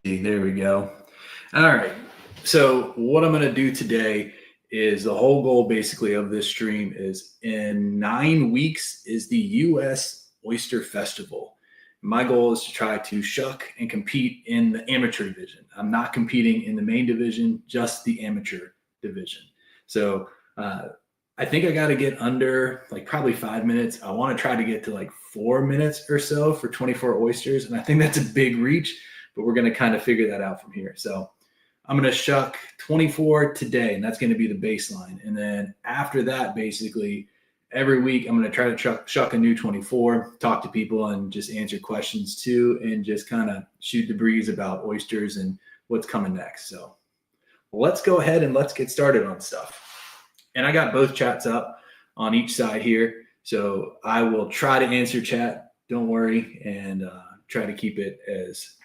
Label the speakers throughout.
Speaker 1: There we go. All right. So what I'm going to do today is the whole goal basically of this stream is in 9 weeks is the U.S. Oyster Festival. My goal is to try to shuck and compete in the amateur division. I'm not competing in the main division, just the amateur division. So I think I got to get under like probably 5 minutes. I want to try to get to like 4 minutes or so for 24 oysters. And I think that's a big reach, but we're going to kind of figure that out from here. So I'm going to shuck 24 today, and that's going to be the baseline. And then after that, basically, every week I'm going to try to shuck a new 24, talk to people and just answer questions too, and just kind of shoot the breeze about oysters and what's coming next. So let's go ahead and let's get started on stuff. And I got both chats up on each side here. So I will try to answer chat. Don't worry, and try to keep it as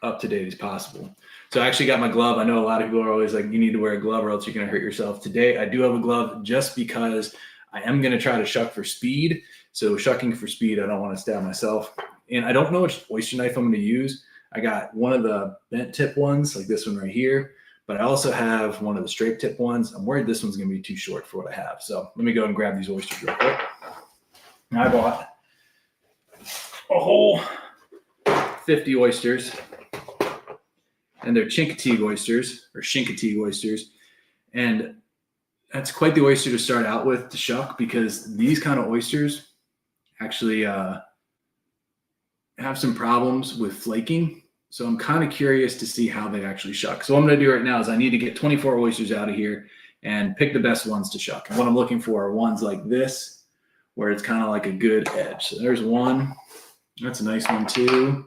Speaker 1: up to date as possible. So I actually got my glove. I know a lot of people are always like, you need to wear a glove or else you're going to hurt yourself. Today, I do have a glove just because I am going to try to shuck for speed. So shucking for speed, I don't want to stab myself. And I don't know which oyster knife I'm going to use. I got one of the bent tip ones, like this one right here. But I also have one of the straight tip ones. I'm worried this one's going to be too short for what I have. So let me go and grab these oysters real quick. I bought a whole 50 oysters. And they're Chincoteague oysters or Chincoteague oysters. And that's quite the oyster to start out with to shuck, because these kind of oysters actually have some problems with flaking. So I'm kind of curious to see how they actually shuck. So what I'm going to do right now is I need to get 24 oysters out of here and pick the best ones to shuck. And what I'm looking for are ones like this, where it's kind of like a good edge. So there's one. That's a nice one, 2,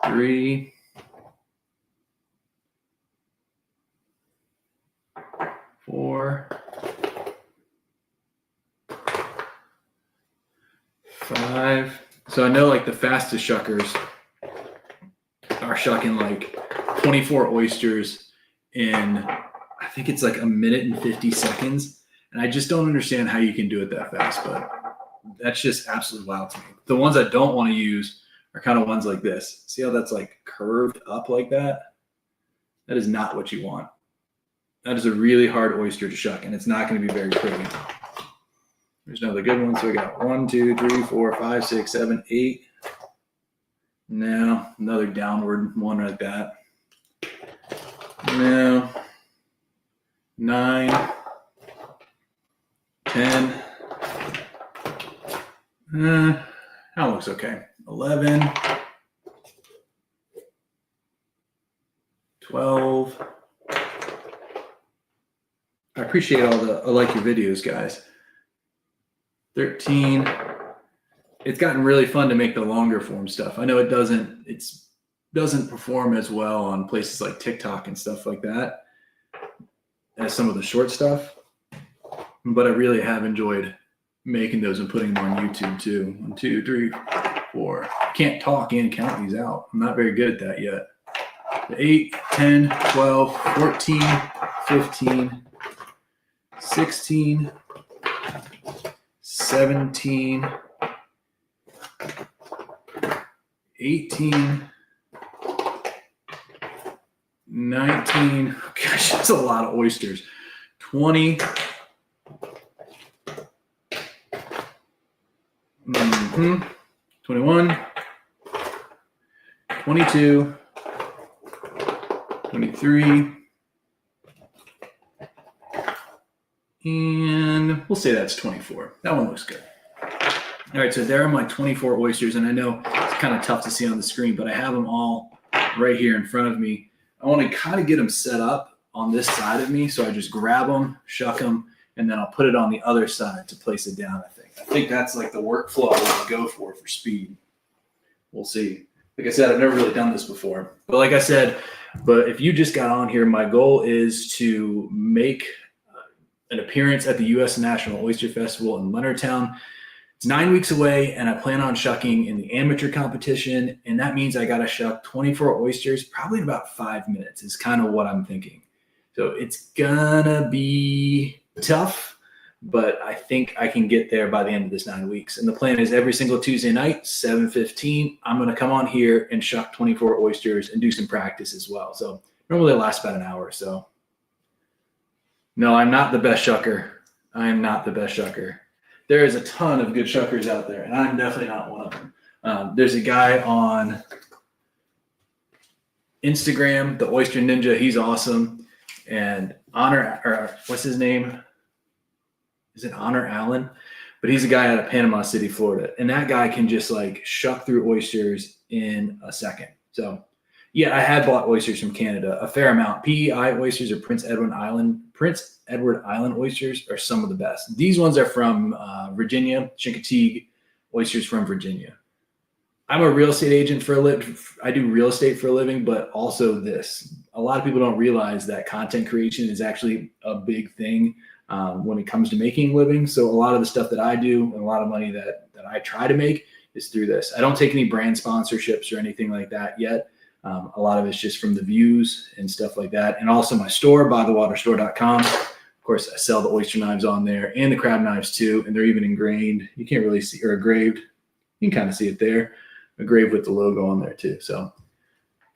Speaker 1: 3, 4, 5. So I know like the fastest shuckers are shucking like 24 oysters in, I think it's like 1 minute and 50 seconds. And I just don't understand how you can do it that fast, but that's just absolutely wild to me. The ones I don't want to use are kind of ones like this. See how that's like curved up like that? That is not what you want. That is a really hard oyster to shuck, and it's not going to be very pretty. There's another good one. So we got 1, 2, 3, 4, 5, 6, 7, 8. Now another downward one like that. Now 9, 10. That looks okay. 11, 12. I appreciate I like your videos, guys. 13. It's gotten really fun to make the longer form stuff. I know it doesn't perform as well on places like TikTok and stuff like that as some of the short stuff, but I really have enjoyed making those and putting them on YouTube too. 1, 2, 3, 4. I can't talk and count these out. I'm not very good at that yet. 8, 10, 12, 14, 15, 16, 17, 18, 19. Gosh, that's a lot of oysters. 20. 21, 22, 23, and we'll say that's 24. That one looks good. All right, so there are my 24 oysters, and I know it's kind of tough to see on the screen, but I have them all right here in front of me. I want to kind of get them set up on this side of me, so I just grab them, shuck them, and then I'll put it on the other side to place it down, I think that's like the workflow I want to go for speed. We'll see. Like I said, I've never really done this before. But like I said, if you just got on here, my goal is to make an appearance at the U.S. National Oyster Festival in Leonardtown. It's 9 weeks away, and I plan on shucking in the amateur competition, and that means I got to shuck 24 oysters probably in about 5 minutes is kind of what I'm thinking. So it's gonna be tough, but I think I can get there by the end of this 9 weeks. And the plan is every single Tuesday night, 7:15, I'm going to come on here and shuck 24 oysters and do some practice as well. So normally it lasts about an hour or so. No, I'm not the best shucker. I am not the best shucker. There is a ton of good shuckers out there, and I'm definitely not one of them. There's a guy on Instagram, the Oyster Ninja. He's awesome. And what's his name? Is it Honor Allen? But he's a guy out of Panama City, Florida. And that guy can just like shuck through oysters in a second. So yeah, I had bought oysters from Canada, a fair amount. PEI oysters or Prince Edward Island oysters are some of the best. These ones are from Virginia, Chincoteague oysters from Virginia. I'm a real estate agent for a living. I do real estate for a living, but also this. A lot of people don't realize that content creation is actually a big thing when it comes to making a living. So a lot of the stuff that I do and a lot of money that I try to make is through this. I don't take any brand sponsorships or anything like that yet. A lot of it's just from the views and stuff like that. And also my store, bythewaterstore.com. Of course, I sell the oyster knives on there and the crab knives too. And they're even engraved. You can't really see, or engraved. You can kind of see it there. Engraved with the logo on there too. So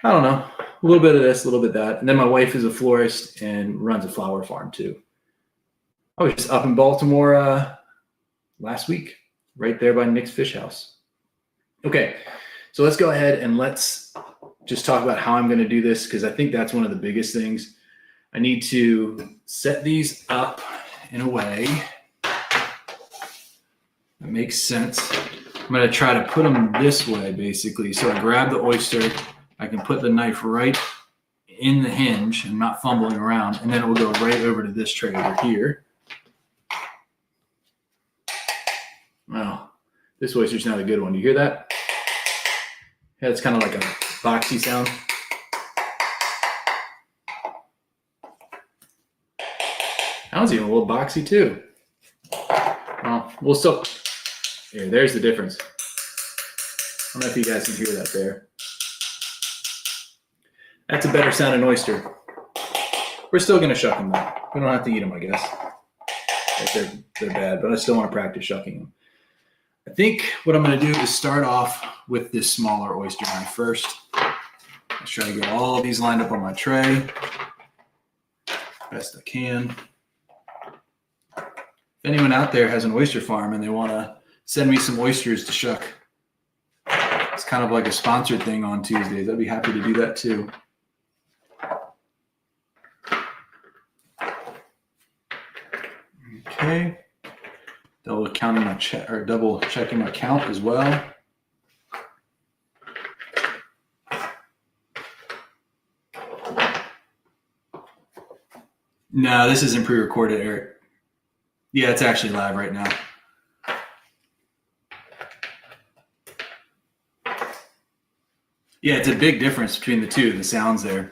Speaker 1: I don't know, a little bit of this, a little bit of that. And then my wife is a florist and runs a flower farm too. I was just up in Baltimore last week, right there by Nick's Fish House. Okay, so let's go ahead and let's just talk about how I'm going to do this, because I think that's one of the biggest things. I need to set these up in a way that makes sense. I'm going to try to put them this way, basically. So I grab the oyster, I can put the knife right in the hinge and not fumbling around, and then it will go right over to this tray over here. Wow, this oyster's not a good one. You hear that? Yeah, it's kind of like a boxy sound. That was even a little boxy too. Well, we'll still. Here, there's the difference. I don't know if you guys can hear that there. That's a better sounding oyster. We're still going to shuck them though. We don't have to eat them, I guess. If they're bad, but I still want to practice shucking them. I think what I'm going to do is start off with this smaller oyster knife first. Let's try to get all of these lined up on my tray best I can. If anyone out there has an oyster farm and they want to send me some oysters to shuck, it's kind of like a sponsored thing on Tuesdays. I'd be happy to do that too. Okay. Double checking my count as well. No, this isn't pre-recorded, Eric. Yeah, it's actually live right now. Yeah, it's a big difference between the two, the sounds there.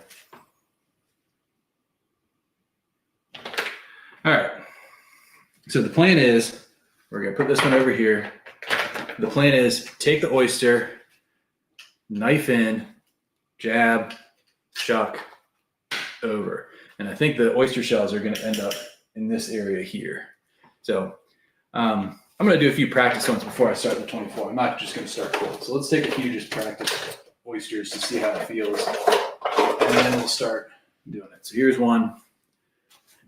Speaker 1: All right. So the plan is, we're going to put this one over here. The plan is take the oyster, knife in, jab, shuck, over. And I think the oyster shells are going to end up in this area here. So I'm going to do a few practice ones before I start the 24. I'm not just going to start cold. So let's take a few just practice oysters to see how it feels. And then we'll start doing it. So here's one.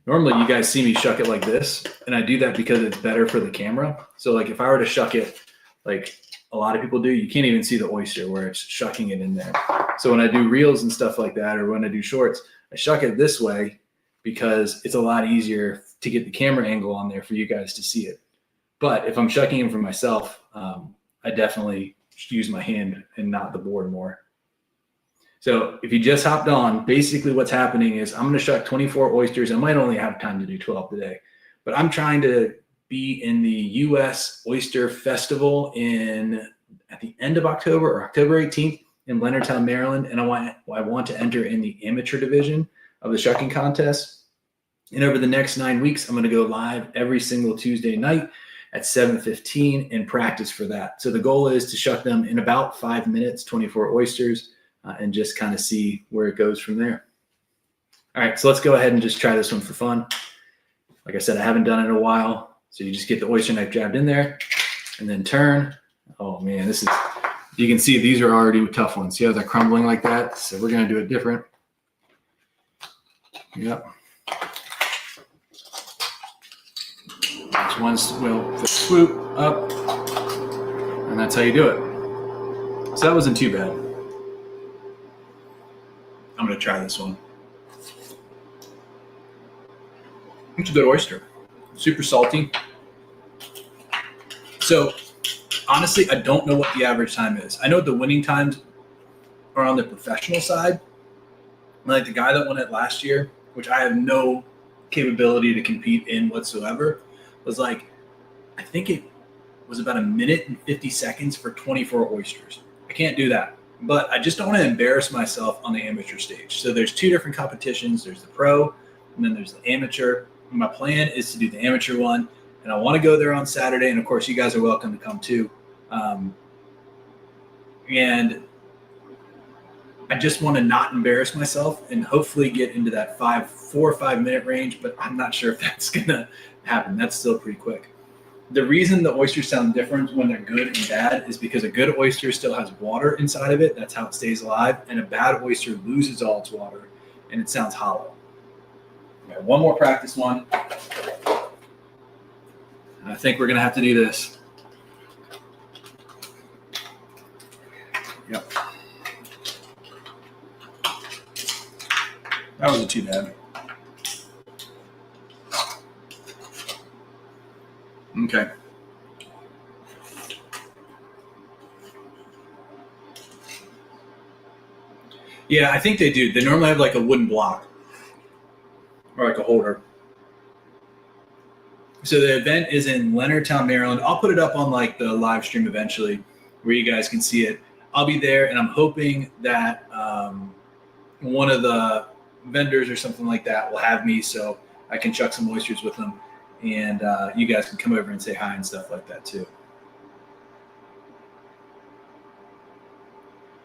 Speaker 1: Normally you guys see me shuck it like this, and I do that because it's better for the camera. So like if I were to shuck it like a lot of people do, you can't even see the oyster where it's shucking it in there. So when I do reels and stuff like that, or when I do shorts, I shuck it this way because it's a lot easier to get the camera angle on there for you guys to see it. But if I'm shucking them for myself, I definitely use my hand and not the board more. So if you just hopped on, basically what's happening is I'm going to shuck 24 oysters. I might only have time to do 12 today, but I'm trying to be in the U.S. Oyster Festival at the end of October or October 18th in Leonardtown, Maryland. And I want to enter in the amateur division of the shucking contest. And over the next 9 weeks, I'm going to go live every single Tuesday night at 7:15 and practice for that. So the goal is to shuck them in about 5 minutes, 24 oysters. And just kind of see where it goes from there. All right, so let's go ahead and just try this one for fun. Like I said, I haven't done it in a while. So you just get the oyster knife jabbed in there and then turn. Oh man, this is, you can see these are already tough ones. See how they're crumbling like that? So we're gonna do it different. Yep. This one's will swoop up, and that's how you do it. So that wasn't too bad. I'm gonna try this one. It's a good oyster. Super salty. So honestly, I don't know what the average time is. I know the winning times are on the professional side. Like the guy that won it last year, which I have no capability to compete in whatsoever, was like, I think it was about 1 minute and 50 seconds for 24 oysters. I can't do that. But I just don't want to embarrass myself on the amateur stage. So there's 2 different competitions. There's the pro, and then there's the amateur. And my plan is to do the amateur one, and I want to go there on Saturday. And of course, you guys are welcome to come too. And I just want to not embarrass myself and hopefully get into that 4 or 5 minute range, but I'm not sure if that's going to happen. That's still pretty quick. The reason the oysters sound different when they're good and bad is because a good oyster still has water inside of it. That's how it stays alive. And a bad oyster loses all its water and it sounds hollow. Okay, one more practice one. I think we're going to have to do this. Yep. That wasn't too bad. Okay. Yeah, I think they do. They normally have like a wooden block or like a holder. So the event is in Leonardtown, Maryland. I'll put it up on like the live stream eventually where you guys can see it. I'll be there, and I'm hoping that one of the vendors or something like that will have me so I can chuck some oysters with them, and you guys can come over and say hi and stuff like that too.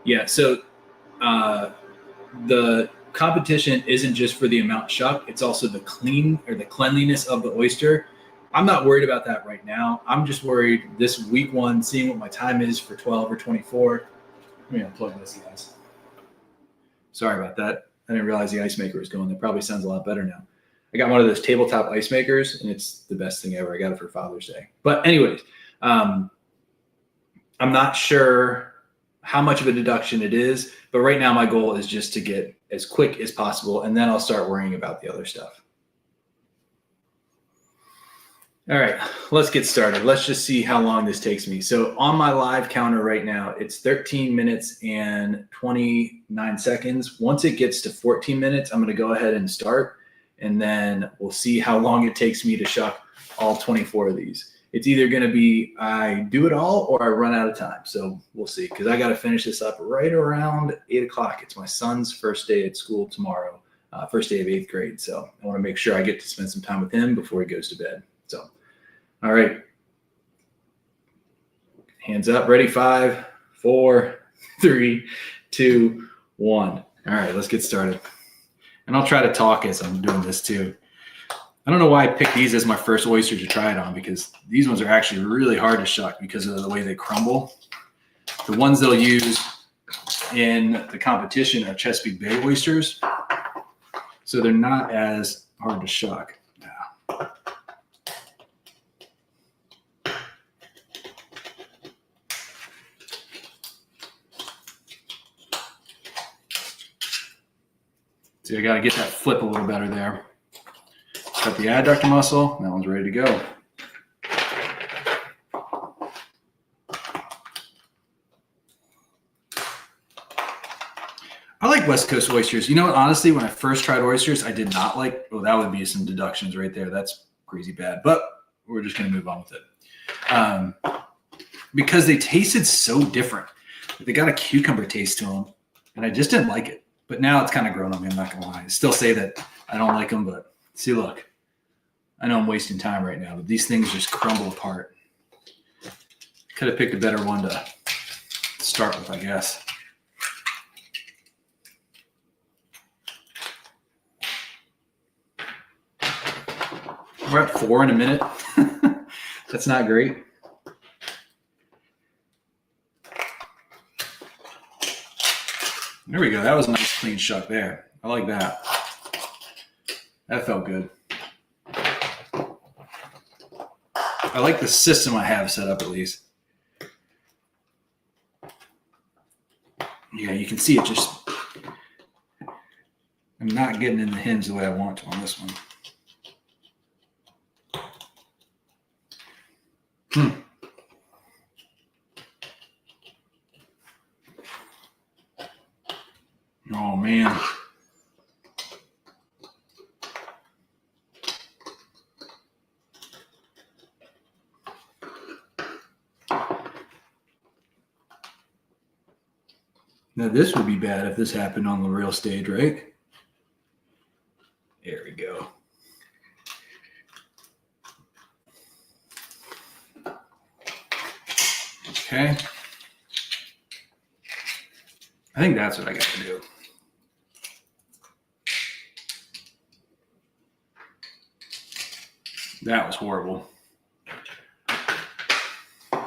Speaker 1: Yeah, so the competition isn't just for the amount shuck, it's also the cleanliness of the oyster. I'm not worried about that right now. I'm just worried this week one, seeing what my time is for 12 or 24. Let me unplug this, guys. Sorry about that. I didn't realize the ice maker was going. That probably sounds a lot better now. I got one of those tabletop ice makers, and it's the best thing ever. I got it for Father's Day. But anyways, I'm not sure how much of a deduction it is, but right now my goal is just to get as quick as possible, and then I'll start worrying about the other stuff. All right, let's get started. Let's just see how long this takes me. So on my live counter right now, it's 13 minutes and 29 seconds. Once it gets to 14 minutes, I'm going to go ahead and start, and then we'll see how long it takes me to shuck all 24 of these. It's either going to be I do it all or I run out of time. So we'll see, because I got to finish this up right around 8 o'clock. It's my son's first day at school tomorrow, first day of 8th grade. So I want to make sure I get to spend some time with him before he goes to bed. So, all right. Hands up. Ready? 5, 4, 3, 2, 1. All right, let's get started. And I'll try to talk as I'm doing this too. I don't know why I picked these as my first oyster to try it on, because these ones are actually really hard to shuck because of the way they crumble. The ones they'll use in the competition are Chesapeake Bay oysters, so they're not as hard to shuck. So I got to get that flip a little better there. Got the adductor muscle. That one's ready to go. I like West Coast oysters. You know what? Honestly, when I first tried oysters, I did not like. Well, that would be some deductions right there. That's crazy bad. But we're just going to move on with it. Because they tasted so different. They got a cucumber taste to them, and I just didn't like it. But now it's kind of grown on me. I'm not going to lie. I still say that I don't like them, but see, look. I know I'm wasting time right now, but these things just crumble apart. Could have picked a better one to start with, I guess. We're at 4 in a minute. That's not great. There we go. That was a nice clean shuck there. I like that. That felt good. I like the system I have set up at least. Yeah, you can see it just, I'm not getting in the hinge the way I want to on this one. Oh, man. Now, this would be bad if this happened on the real stage, right? There we go. Okay. I think that's what I got to do. That was horrible. I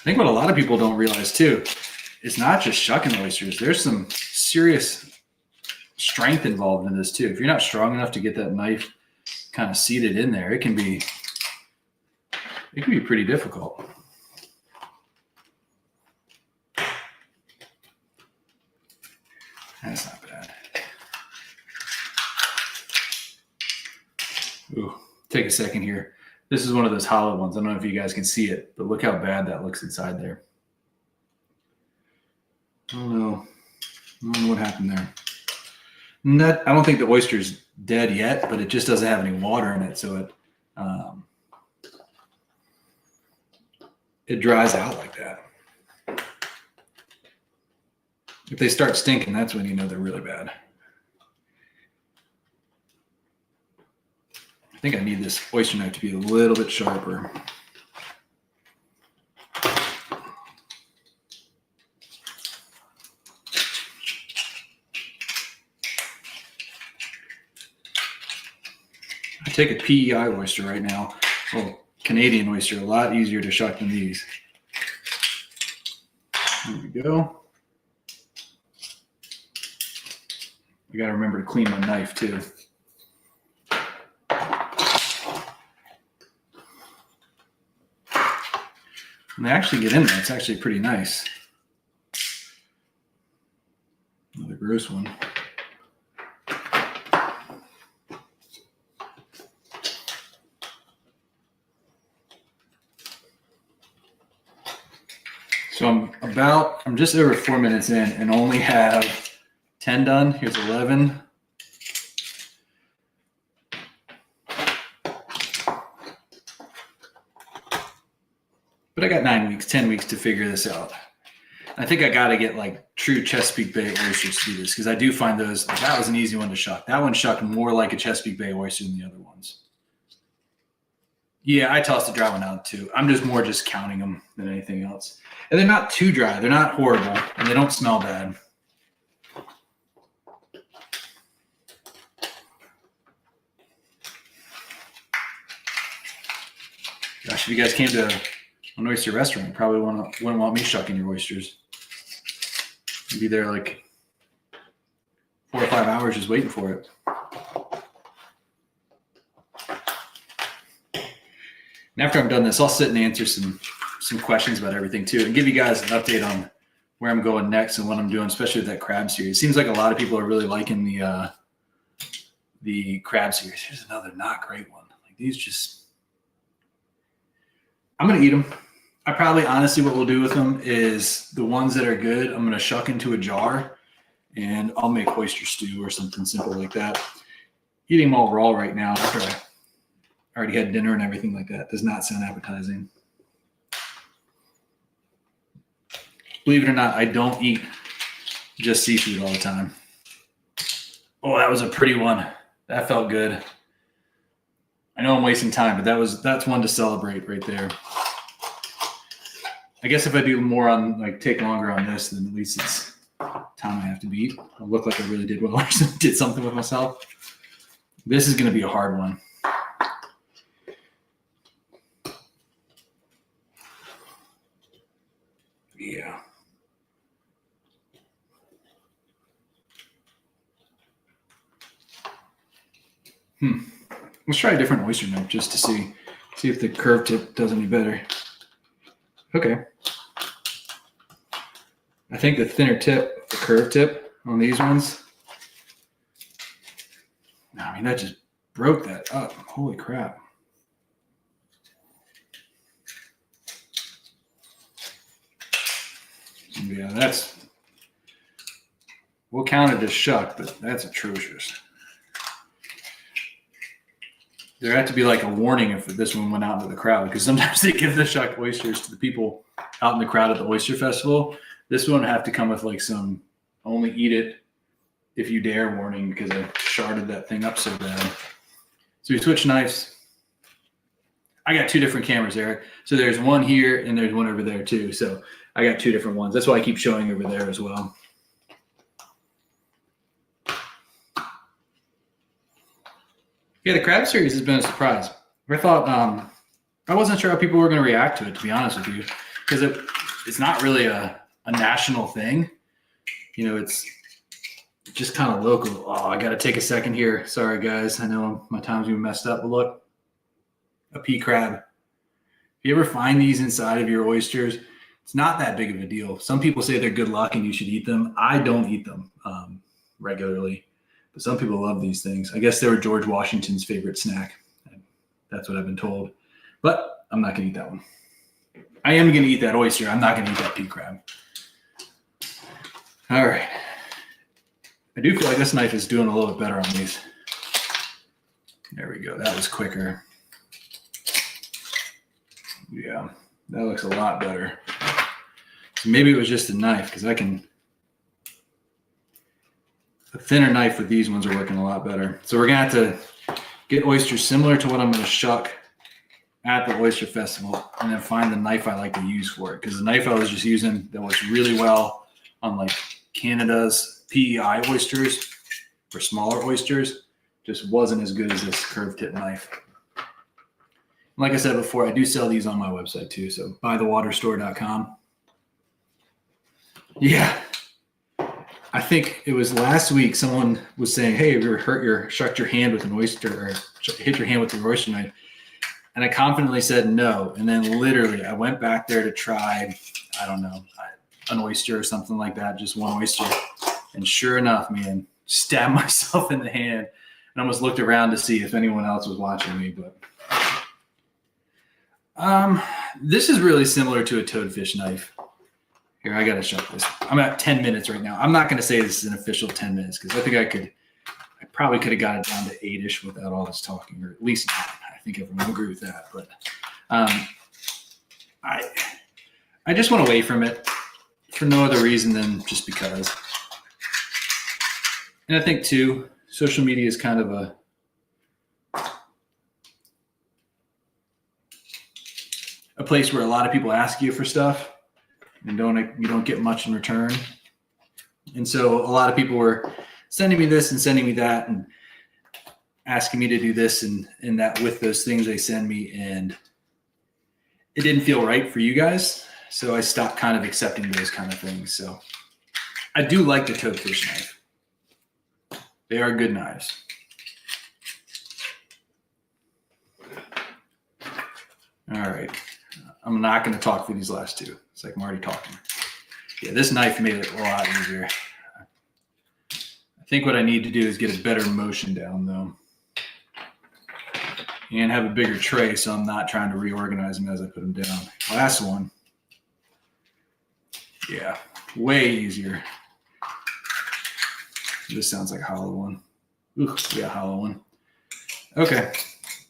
Speaker 1: think what a lot of people don't realize too, is not just shucking oysters. There's some serious strength involved in this too. If you're not strong enough to get that knife kind of seated in there, it can be pretty difficult. That's not bad. Ooh, take a second here. This is one of those hollow ones. I don't know if you guys can see it, but look how bad that looks inside there. I don't know what happened there. I don't think the oyster's dead yet, but it just doesn't have any water in it, so it dries out like that. If they start stinking, that's when you know they're really bad. I think I need this oyster knife to be a little bit sharper. I take a PEI oyster right now. Well, Canadian oyster, a lot easier to shuck than these. There we go. I got to remember to clean my knife too. And they actually get in there. It's actually pretty nice. Another gross one. So I'm just over 4 minutes in and only have 10 done. Here's 11. But I got 9 weeks, 10 weeks to figure this out. I think I got to get like true Chesapeake Bay oysters to do this because I do find those, that was an easy one to shuck. That one shucked more like a Chesapeake Bay oyster than the other ones. Yeah, I tossed the dry one out too. I'm just counting them than anything else. And they're not too dry. They're not horrible and they don't smell bad. Gosh, if you guys came to an oyster restaurant, you probably wouldn't want me shucking your oysters. You'd be there like 4 or 5 hours just waiting for it. And after I'm done this, I'll sit and answer some questions about everything too, and give you guys an update on where I'm going next and what I'm doing, especially with that crab series. It seems like a lot of people are really liking the crab series. Here's another not great one. Like these just, I'm gonna eat them. I probably honestly what we'll do with them is the ones that are good, I'm gonna shuck into a jar and I'll make oyster stew or something simple like that. Eating them all raw right now after I already had dinner and everything like that does not sound appetizing. Believe it or not, I don't eat just seafood all the time. Oh, that was a pretty one. That felt good. I know I'm wasting time, but that's one to celebrate right there. I guess if I do more on, like, take longer on this, then at least it's time I have to beat. I'll look like I really did well or did something with myself. This is going to be a hard one. Yeah. Let's try a different oyster knife just to see if the curved tip does any better. Okay. I think the thinner tip, the curved tip on these ones, I mean, that just broke that up. Holy crap. Yeah, we'll count it as Shuck, but that's atrocious. There had to be like a warning if this one went out into the crowd, because sometimes they give the Shuck oysters to the people out in the crowd at the oyster festival. This one would have to come with like some only eat it if you dare warning, because I sharded that thing up so bad. So we switch knives. I got two different cameras, Eric. So there's one here and there's one over there too. So I got two different ones. That's why I keep showing over there as well. Yeah, the crab series has been a surprise. I thought I wasn't sure how people were going to react to it, to be honest with you, because it's not really a national thing. You know, it's just kind of local. Oh, I got to take a second here. Sorry, guys. I know my time's been messed up, but look, a pea crab. If you ever find these inside of your oysters, it's not that big of a deal. Some people say they're good luck and you should eat them. I don't eat them regularly. But some people love these things. I guess they were George Washington's favorite snack. That's what I've been told. But I'm not going to eat that one. I am going to eat that oyster. I'm not going to eat that pea crab. All right. I do feel like this knife is doing a little bit better on these. There we go. That was quicker. Yeah, that looks a lot better. So maybe it was just the knife, because a thinner knife with these ones are working a lot better. So we're going to have to get oysters similar to what I'm going to shuck at the oyster festival, and then find the knife I like to use for it. Because the knife I was just using that works really well on like Canada's PEI oysters for smaller oysters just wasn't as good as this curved tip knife. Like I said before, I do sell these on my website too. So buythewaterstore.com. Yeah. I think it was last week someone was saying, hey, have you ever shucked your hand with an oyster, or hit your hand with your oyster knife? And I confidently said no. And then literally I went back there to try, I don't know, an oyster or something like that, just one oyster. And sure enough, man, stabbed myself in the hand and almost looked around to see if anyone else was watching me. But this is really similar to a toadfish knife. Here, I got to shut this. I'm at 10 minutes right now. I'm not going to say this is an official 10 minutes, because I think I probably could have got it down to 8-ish without all this talking, or at least 9. I think everyone will agree with that. But I just went away from it for no other reason than just because. And I think too, social media is kind of a place where a lot of people ask you for stuff and you don't get much in return. And so a lot of people were sending me this and sending me that and asking me to do this and that with those things they send me, and it didn't feel right for you guys. So I stopped kind of accepting those kind of things. So I do like the toadfish knife. They are good knives. All right. I'm not going to talk for these last two. It's like I'm already talking. Yeah, this knife made it a lot easier. I think what I need to do is get a better motion down, though, and have a bigger tray so I'm not trying to reorganize them as I put them down. Last one. Yeah, way easier. This sounds like a hollow one. Ooh, yeah, hollow one. Okay,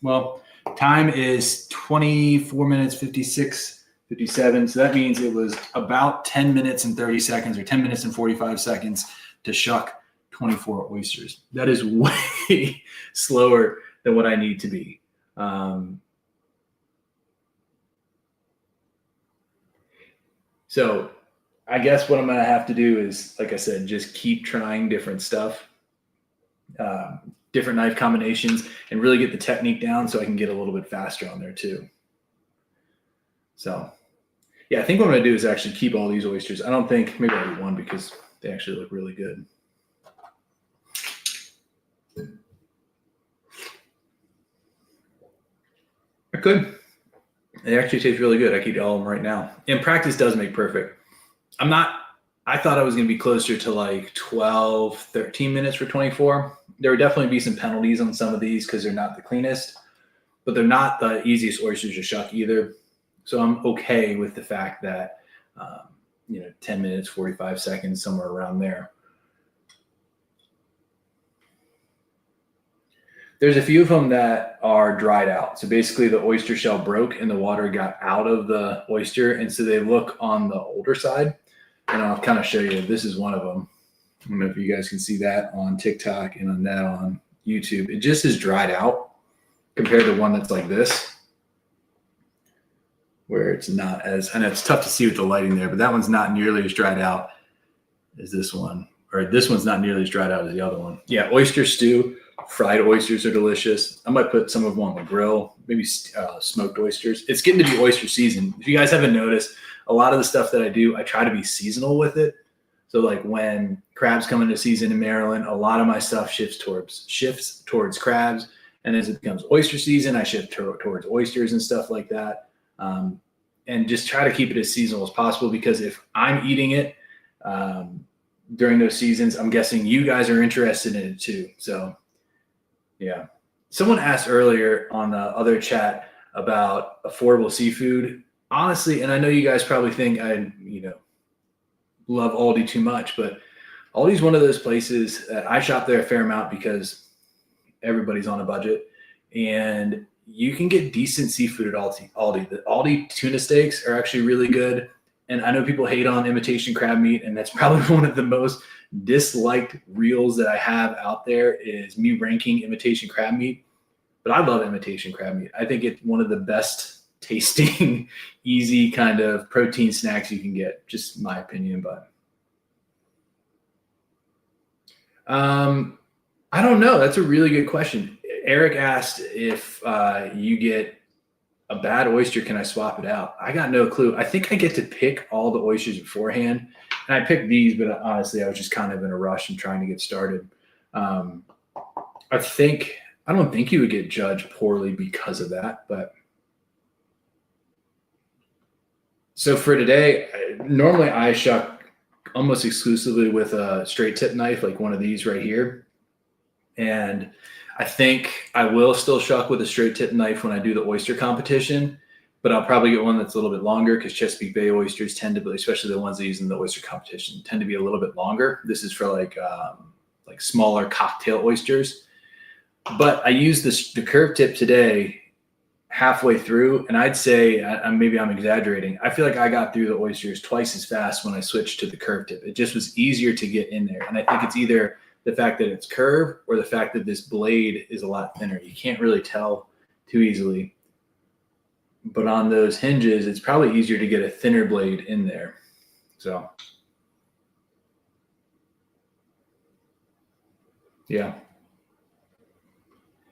Speaker 1: well, time is 24 minutes, 56, 57. So that means it was about 10 minutes and 30 seconds or 10 minutes and 45 seconds to shuck 24 oysters. That is way slower than what I need to be. So I guess what I'm going to have to do is, like I said, just keep trying different stuff. different knife combinations and really get the technique down so I can get a little bit faster on there too. So yeah, I think what I'm going to do is actually keep all these oysters. I don't think, maybe I'll do one because they actually look really good. They're good. They actually taste really good. I could eat all of them right now. And practice does make perfect. I thought I was going to be closer to like 12, 13 minutes for 24. There would definitely be some penalties on some of these because they're not the cleanest, but they're not the easiest oysters to shuck either. So I'm okay with the fact that, 10 minutes, 45 seconds, somewhere around there. There's a few of them that are dried out. So basically the oyster shell broke and the water got out of the oyster. And so they look on the older side. And I'll kind of show you, this is one of them. I don't know if you guys can see that on TikTok and on that on YouTube. It just is dried out compared to one that's like this, where it's not as, and it's tough to see with the lighting there, but that one's not nearly as dried out as this one, or this one's not nearly as dried out as the other one. Yeah, oyster stew, fried oysters are delicious. I might put some of them on the grill, maybe smoked oysters. It's getting to be oyster season. If you guys haven't noticed, a lot of the stuff that I do, I try to be seasonal with it. So like when crabs come into season in Maryland, a lot of my stuff shifts towards crabs. And as it becomes oyster season, I shift towards oysters and stuff like that. And just try to keep it as seasonal as possible, because if I'm eating it during those seasons, I'm guessing you guys are interested in it too. So yeah. Someone asked earlier on the other chat about affordable seafood. Honestly, and I know you guys probably think I, love Aldi too much, but Aldi's one of those places that I shop there a fair amount because everybody's on a budget, and you can get decent seafood at Aldi. The Aldi tuna steaks are actually really good. And I know people hate on imitation crab meat, and that's probably one of the most disliked reels that I have out there is me ranking imitation crab meat. But I love imitation crab meat. I think it's one of the best tasting, easy kind of protein snacks you can get, just my opinion. But I don't know. That's a really good question. Eric asked if you get a bad oyster, can I swap it out? I got no clue. I think I get to pick all the oysters beforehand. And I picked these, but honestly, I was just kind of in a rush and trying to get started. I don't think you would get judged poorly because of that. But so for today, normally I shuck almost exclusively with a straight tip knife, like one of these right here. And I think I will still shuck with a straight tip knife when I do the oyster competition, but I'll probably get one that's a little bit longer because Chesapeake Bay oysters tend to be, especially the ones that use in the oyster competition, tend to be a little bit longer. This is for like smaller cocktail oysters. But I used the curved tip today halfway through, and I'd say, maybe I'm exaggerating, I feel like I got through the oysters twice as fast when I switched to the curved tip. It just was easier to get in there. And I think it's either the fact that it's curved or the fact that this blade is a lot thinner. You can't really tell too easily. But on those hinges, it's probably easier to get a thinner blade in there. So, yeah.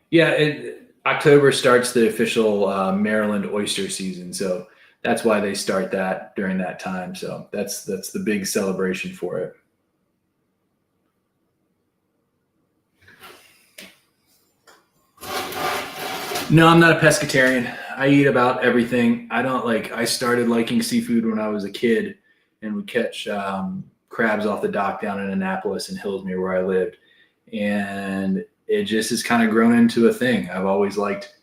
Speaker 1: Yeah, October starts the official Maryland oyster season. So that's why they start that during that time. So that's the big celebration for it. No, I'm not a pescatarian. I eat about everything. I started liking seafood when I was a kid and would catch crabs off the dock down in Annapolis and Hillsmere where I lived. And it just has kind of grown into a thing. I've always liked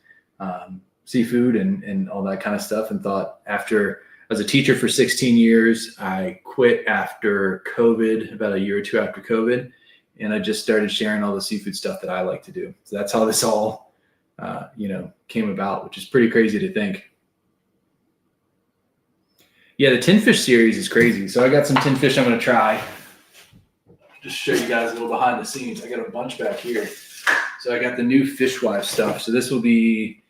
Speaker 1: seafood and all that kind of stuff, and thought after I was a teacher for 16 years, I quit after COVID, about a year or two after COVID. And I just started sharing all the seafood stuff that I like to do. So that's how this all came about, which is pretty crazy to think. Yeah, the tin fish series is crazy. So I got some tin fish I'm going to try. Just show you guys a little behind the scenes. I got a bunch back here. So I got the new Fishwife stuff. So this will be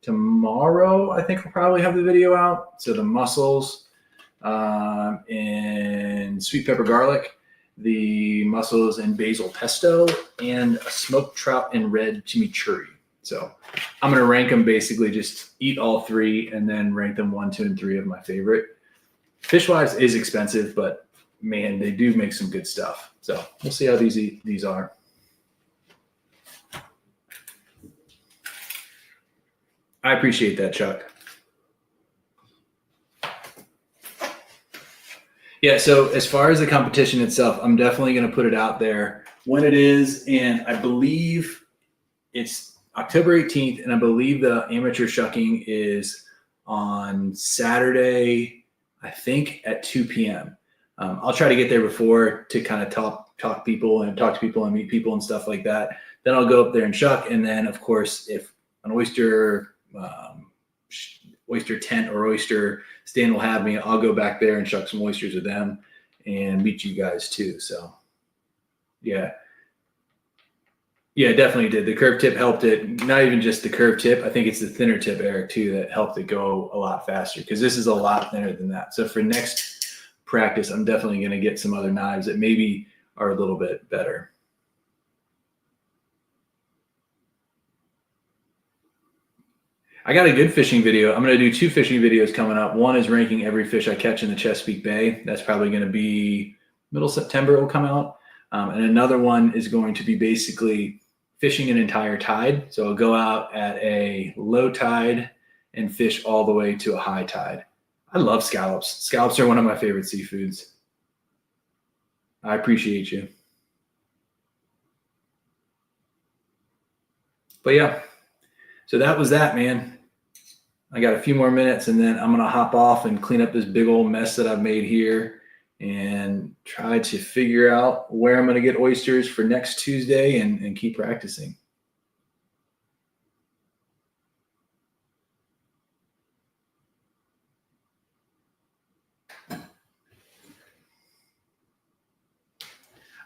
Speaker 1: tomorrow. I think we'll probably have the video out. So the mussels and sweet pepper garlic. the mussels and basil pesto, and a smoked trout and red chimichurri. So I'm going to rank them, basically just eat all three and then rank them 1, 2, and 3 of my favorite. Fish-wise is expensive, but man, they do make some good stuff. So we'll see how these are. I appreciate that, Chuck. Yeah, so as far as the competition itself, I'm definitely going to put it out there when it is, and I believe it's October 18th, and I believe the amateur shucking is on Saturday, I think at 2 p.m. I'll try to get there before to kind of talk to people and meet people and stuff like that. Then I'll go up there and shuck, and then of course if an oyster tent or oyster stand will have me, I'll go back there and shuck some oysters with them and meet you guys too. So yeah, definitely did. The curve tip helped it. Not even just the curve tip. I think it's the thinner tip, Eric, too, that helped it go a lot faster, because this is a lot thinner than that. So for next practice, I'm definitely going to get some other knives that maybe are a little bit better. I got a good fishing video. I'm going to do 2 fishing videos coming up. One is ranking every fish I catch in the Chesapeake Bay. That's probably going to be middle September it will come out. And another one is going to be basically fishing an entire tide. So I'll go out at a low tide and fish all the way to a high tide. I love scallops. Scallops are one of my favorite seafoods. I appreciate you. But yeah, so that was that, man. I got a few more minutes and then I'm going to hop off and clean up this big old mess that I've made here and try to figure out where I'm going to get oysters for next Tuesday and keep practicing.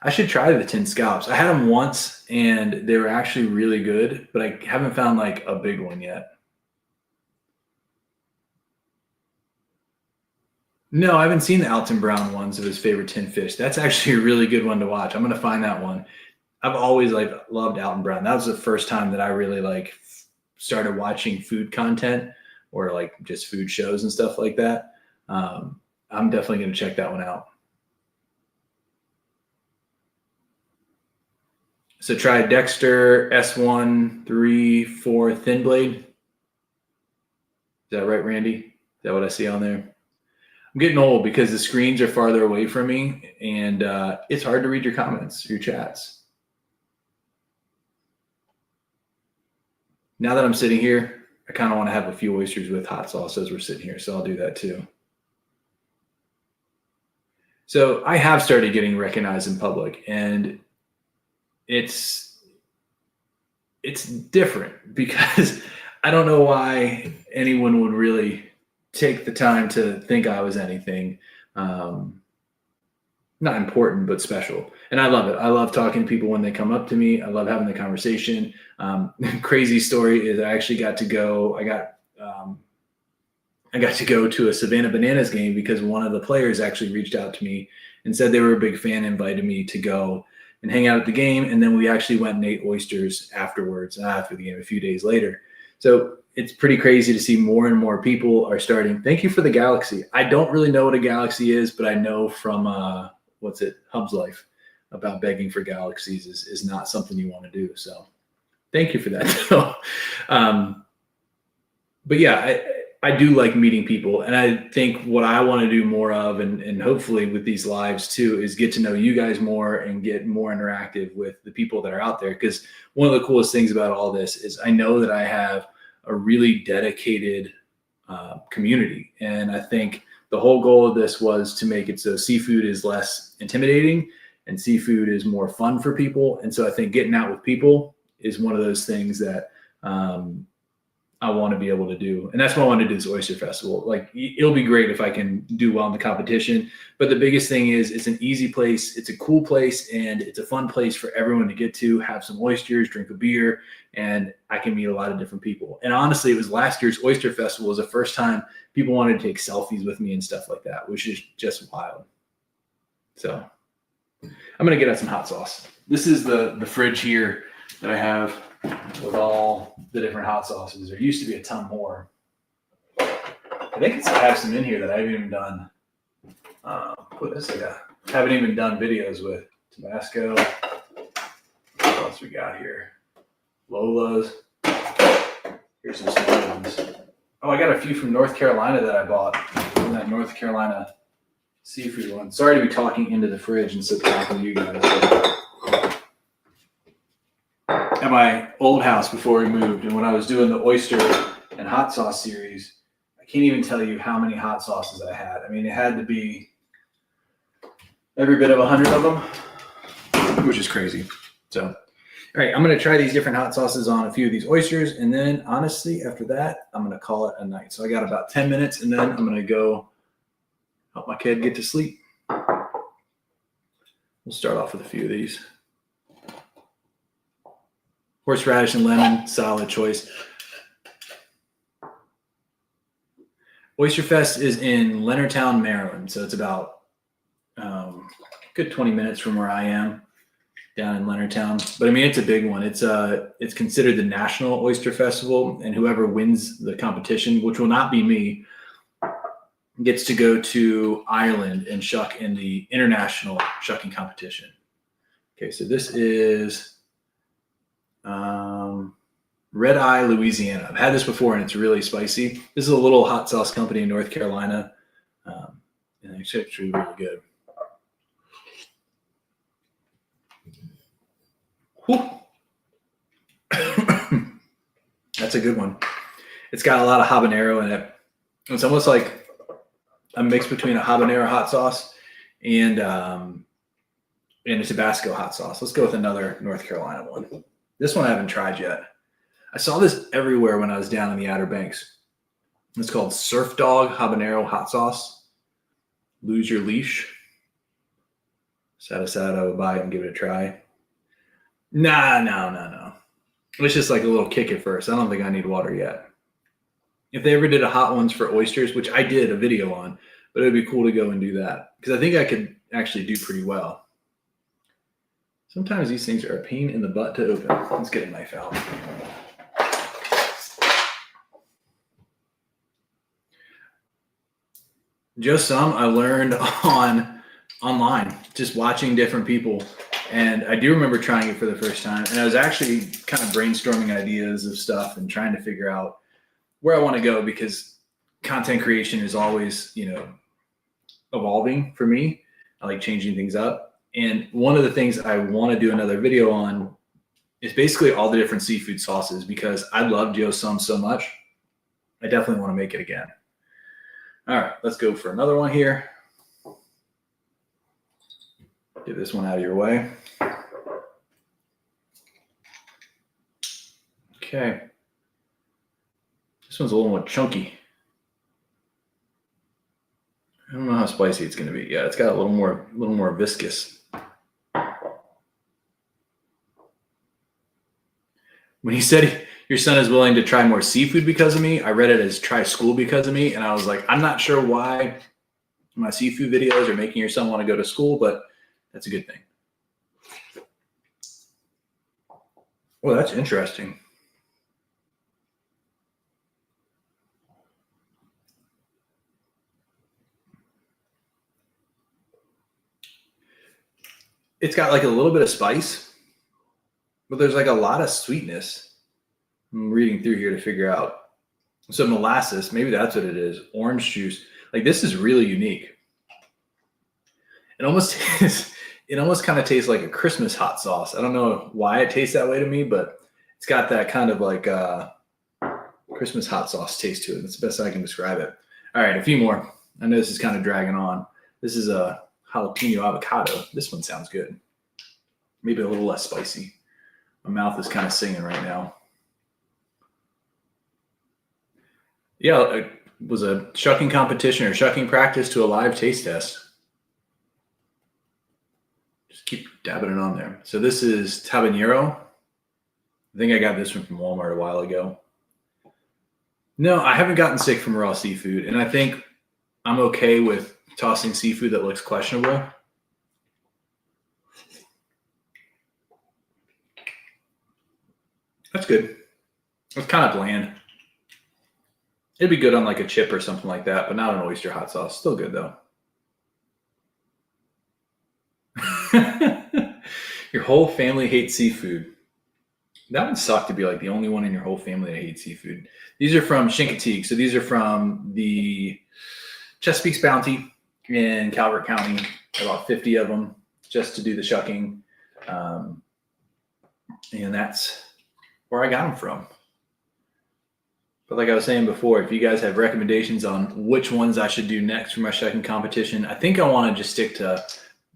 Speaker 1: I should try the tin scallops. I had them once and they were actually really good, but I haven't found like a big one yet. No, I haven't seen the Alton Brown ones of his favorite tin fish. That's actually a really good one to watch. I'm going to find that one. I've always loved Alton Brown. That was the first time that I really started watching food content or like just food shows and stuff like that. I'm definitely going to check that one out. So try Dexter S1 3 4 thin blade. Is that right, Randy? Is that what I see on there? I'm getting old because the screens are farther away from me and it's hard to read your comments, your chats. Now that I'm sitting here, I kind of want to have a few oysters with hot sauce as we're sitting here, so I'll do that too. So I have started getting recognized in public, and it's different because I don't know why anyone would really take the time to think I was anything not important, but special. And I love it. I love talking to people when they come up to me. I love having the conversation. Crazy story is I actually got to go. I got to go to a Savannah Bananas game because one of the players actually reached out to me and said they were a big fan, invited me to go and hang out at the game. And then we actually went and ate oysters afterwards, after the game, a few days later. So it's pretty crazy to see more and more people are starting. Thank you for the Galaxy. I don't really know what a Galaxy is, but I know from Hub's Life about begging for galaxies is not something you want to do. So thank you for that. But yeah, I do like meeting people. And I think what I want to do more of, and hopefully with these lives too, is get to know you guys more and get more interactive with the people that are out there. Because one of the coolest things about all this is I know that I have a really dedicated community. And I think the whole goal of this was to make it so seafood is less intimidating and seafood is more fun for people. And so I think getting out with people is one of those things that I want to be able to do. And that's why I want to do this Oyster Festival. Like, it'll be great if I can do well in the competition. But the biggest thing is it's an easy place. It's a cool place and it's a fun place for everyone to get to, have some oysters, drink a beer, and I can meet a lot of different people. And honestly, it was last year's Oyster Festival was the first time people wanted to take selfies with me and stuff like that, which is just wild. So I'm going to get us some hot sauce. This is the fridge here that I have with all the different hot sauces. There used to be a ton more. I think I have some in here that I haven't even done. What is it? Haven't even done videos with. Tabasco. What else we got here? Lola's. Here's some small ones. Oh, I got a few from North Carolina that I bought from that North Carolina seafood one. Sorry to be talking into the fridge instead of talking to you guys. At my old house before we moved, and when I was doing the oyster and hot sauce series, I can't even tell you how many hot sauces I had. I mean, it had to be every bit of 100 of them, which is crazy. So, all right, I'm going to try these different hot sauces on a few of these oysters, and then honestly, after that, I'm going to call it a night. So I got about 10 minutes, and then I'm going to go help my kid get to sleep. We'll start off with a few of these. Horseradish and lemon, solid choice. Oyster Fest is in Leonardtown, Maryland, so it's about good 20 minutes from where I am, down in Leonardtown. But I mean, it's a big one. It's considered the National Oyster Festival, and whoever wins the competition, which will not be me, gets to go to Ireland and shuck in the international shucking competition. Okay, so this is Red Eye, Louisiana. I've had this before, and it's really spicy. This is a little hot sauce company in North Carolina, and it's actually really good. That's a good one. It's got a lot of habanero in it. It's almost like a mix between a habanero hot sauce and a Tabasco hot sauce. Let's go with another North Carolina one. This one I haven't tried yet. I saw this everywhere when I was down in the Outer Banks. It's called Surf Dog Habanero Hot Sauce. Lose your leash. Sad, I would buy it and give it a try. No. It's just like a little kick at first. I don't think I need water yet. If they ever did a hot ones for oysters, which I did a video on, but it'd be cool to go and do that because I think I could actually do pretty well. Sometimes these things are a pain in the butt to open. Let's get a knife out. Just some I learned online, just watching different people. And I do remember trying it for the first time. And I was actually kind of brainstorming ideas of stuff and trying to figure out where I want to go because content creation is always, evolving for me. I like changing things up. And one of the things I want to do another video on is basically all the different seafood sauces because I love Joe Sum so much. I definitely want to make it again. All right, let's go for another one here. Get this one out of your way. Okay. This one's a little more chunky. I don't know how spicy it's going to be. Yeah, it's got a little more viscous. When he said your son is willing to try more seafood because of me, I read it as try school because of me, and I was like, I'm not sure why my seafood videos are making your son want to go to school, but that's a good thing. Well, that's interesting. It's got like a little bit of spice, but there's like a lot of sweetness. I'm reading through here to figure out. So molasses, maybe that's what it is. Orange juice. Like this is really unique. It almost kind of tastes like a Christmas hot sauce. I don't know why it tastes that way to me, but it's got that kind of like Christmas hot sauce taste to it. That's the best I can describe it. All right, a few more. I know this is kind of dragging on. This is a jalapeno avocado. This one sounds good. Maybe a little less spicy. My mouth is kind of singing right now. Yeah, it was a shucking competition or shucking practice to a live taste test. Just keep dabbing it on there. So this is habanero. I think I got this one from Walmart a while ago. No, I haven't gotten sick from raw seafood, and I think I'm okay with tossing seafood that looks questionable. That's good. It's kind of bland. It'd be good on like a chip or something like that, but not an oyster hot sauce. Still good though. Your whole family hates seafood. That would suck to be like the only one in your whole family that hates seafood. These are from Chincoteague. So these are from the Chesapeake's Bounty in Calvert County. About 50 of them just to do the shucking. And that's where I got them from. But like I was saying before, if you guys have recommendations on which ones I should do next for my shucking competition, I think I want to just stick to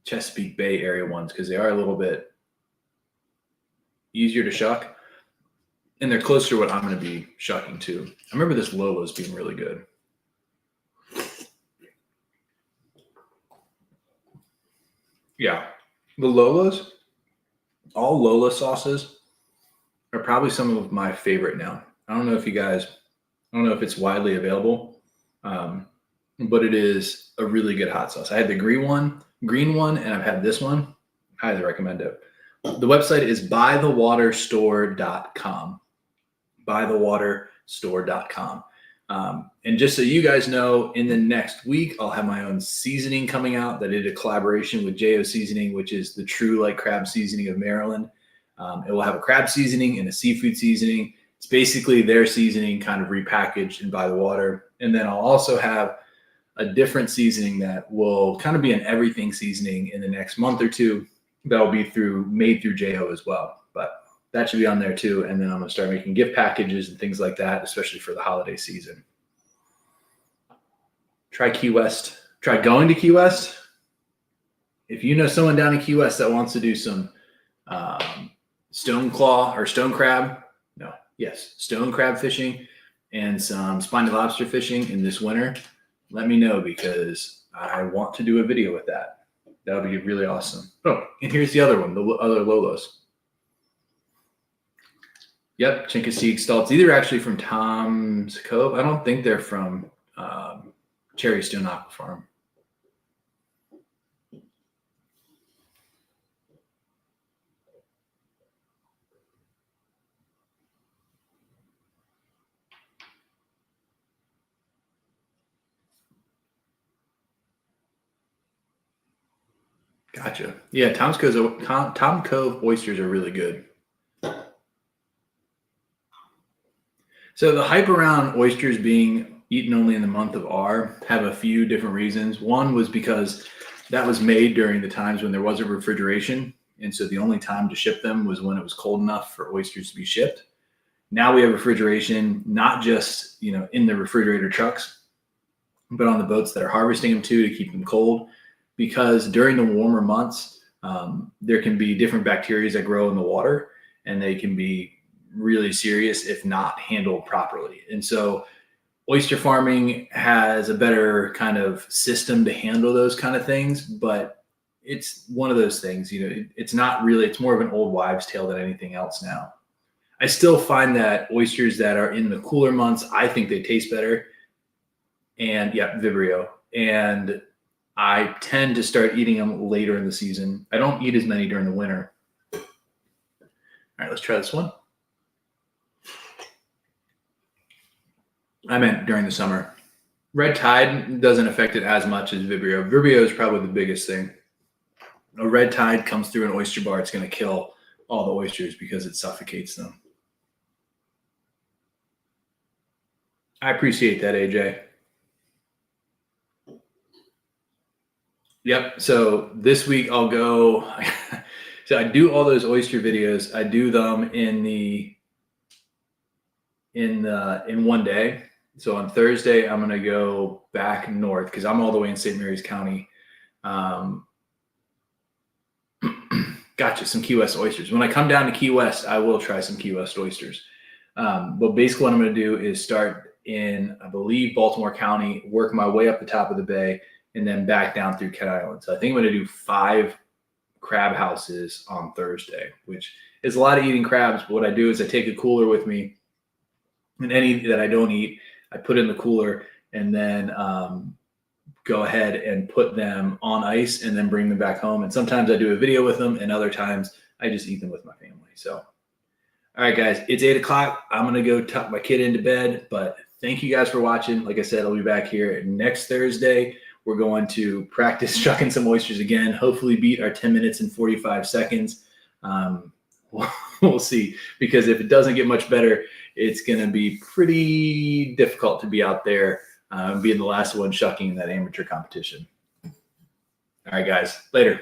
Speaker 1: Chesapeake Bay area ones because they are a little bit easier to shuck. And they're closer to what I'm going to be shucking too. I remember this Lola's being really good. Yeah. The Lola's, all Lola sauces are probably some of my favorite now. I don't know if it's widely available, but it is a really good hot sauce. I had the green one, and I've had this one. Highly recommend it. The website is bythewaterstore.com. Bythewaterstore.com. And just so you guys know, in the next week, I'll have my own seasoning coming out that I did a collaboration with J.O. Seasoning, which is the true like crab seasoning of Maryland. It will have a crab seasoning and a seafood seasoning. It's basically their seasoning kind of repackaged and by the water. And then I'll also have a different seasoning that will kind of be an everything seasoning in the next month or two. That'll be made through J.O. as well. But that should be on there too. And then I'm going to start making gift packages and things like that, especially for the holiday season. Try Key West. Try going to Key West. If you know someone down in Key West that wants to do some stone crab fishing and some spiny lobster fishing in this winter, let me know because I want to do a video with that. That would be really awesome. Oh, and here's the other one, the other Lolos. Yep, Chincoteague Stults. These are actually from Tom's Cove. I don't think they're from Cherry Stone Aqua Farm. Gotcha. Yeah, Tom Cove oysters are really good. So the hype around oysters being eaten only in the month of R have a few different reasons. One was because that was made during the times when there wasn't refrigeration. And so the only time to ship them was when it was cold enough for oysters to be shipped. Now we have refrigeration, not just, in the refrigerator trucks, but on the boats that are harvesting them too, to keep them cold. Because during the warmer months, there can be different bacteria that grow in the water, and they can be really serious if not handled properly. And so oyster farming has a better kind of system to handle those kind of things, but it's one of those things, it's not really, it's more of an old wives' tale than anything else now. I still find that oysters that are in the cooler months, I think they taste better. And yeah, Vibrio. And I tend to start eating them later in the season. I don't eat as many during the winter. All right, let's try this one. I meant during the summer. Red tide doesn't affect it as much as Vibrio. Vibrio is probably the biggest thing. A red tide comes through an oyster bar, it's going to kill all the oysters because it suffocates them. I appreciate that, AJ. Yep. So this week I'll go. So I do all those oyster videos. I do them in one day. So on Thursday, I'm going to go back north because I'm all the way in St. Mary's County. Gotcha. Some Key West oysters. When I come down to Key West, I will try some Key West oysters. But basically what I'm going to do is start in, I believe, Baltimore County, work my way up the top of the bay, and then back down through Cat Island. So I think I'm going to do 5 crab houses on Thursday, which is a lot of eating crabs. But what I do is I take a cooler with me, and any that I don't eat, I put in the cooler, and then go ahead and put them on ice and then bring them back home. And sometimes I do a video with them, and other times I just eat them with my family. So, All right, guys, it's 8 o'clock. I'm going to go tuck my kid into bed, but thank you guys for watching. Like I said, I'll be back here next Thursday. We're going to practice shucking some oysters again, hopefully beat our 10 minutes and 45 seconds. We'll see, because if it doesn't get much better, it's going to be pretty difficult to be out there being the last one shucking in that amateur competition. All right, guys, later.